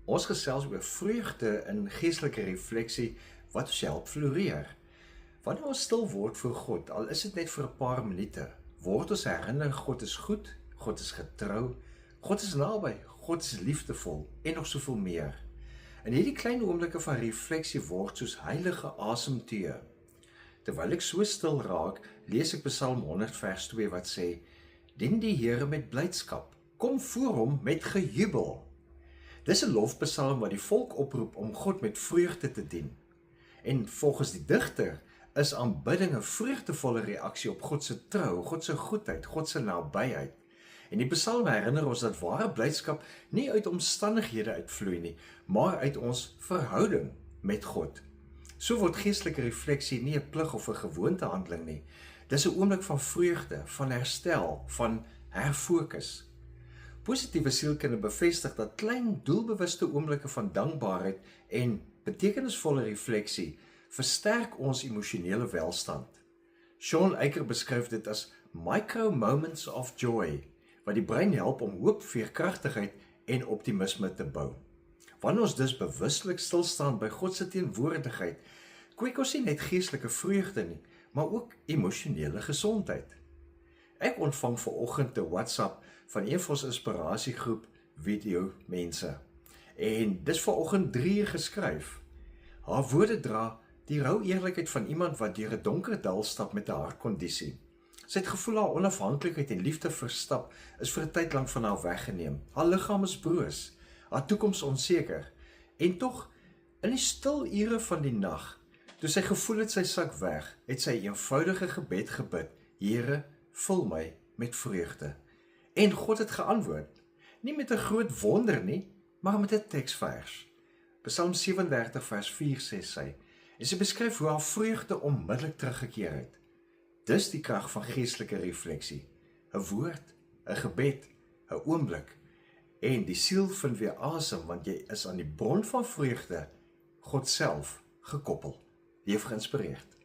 Ons gesels oor vreugde in geestelike refleksie wat ons help floreer. Wanneer ons stil word voor God, al is dit net vir 'n paar minute, word ons herinner God is goed, God is getrou, God is naby, God is liefdevol en nog soveel meer. En hierdie klein oomblikke van refleksie word soos heilige asemteë. Terwyl ek so stil raak, lees ek Psalm 100 vers 2 wat sê: Dien die Here met blydskap, kom voor hom met gejubel. Dis 'n lofpsalm wat die volk oproep om God met vreugde te dien. En volgens die digter is aanbidding 'n vreugdevolle reaksie op God se trou, God se goedheid, God se nabyheid. En die psalm herinner ons dat ware blydskap nie uit omstandighede uitvloei nie, maar uit ons verhouding met God. So word geestelike refleksie nie 'n plig of 'n gewoontehandeling nie. Dis 'n oomblik van vreugde, van herstel, van herfokus. Positiewe sielkunde bevestig dat klein doelbewuste oomblikke van dankbaarheid en betekenisvolle refleksie versterk ons emosionele welstand. Sean Eicher beskryf dit as micro moments of joy, wat die brein help om hoop, veerkragtigheid en optimisme te bou. Wanneer ons dus bewustelik stil staan by God se teenwoordigheid, kweek ons nie net geestelike vreugde nie, maar ook emosionele gesondheid. Ek ontvang vanoggend 'n WhatsApp van een van ons inspirasiegroep video mense. En dis vanoggend 3 geskryf. Haar woorde dra die rou eerlikheid van iemand wat deur 'n donker dal stap met 'n hartkondisie. Sy het gevoel haar onafhanklikheid en liefde verstap is vir 'n tyd lank van haar weggeneem. Haar liggaam is broos, haar toekoms onseker. En tog, in die stil ure van die nag, toe sy gevoel het sy sak weg, het sy 'n eenvoudige gebed gebid: Here, vul my met vreugde. En God het geantwoord, nie met 'n groot wonder nie, maar met 'n teksvers. Psalm 37 vers 4 sê sy, en sy beskryf hoe haar vreugde onmiddellik teruggekeer het. Dis die krag van geestelike refleksie. 'n Woord, 'n gebed, 'n oomblik, en die siel vind weer asem, want jy is aan die bron van vreugde, God self, gekoppel. Leef geïnspireerd.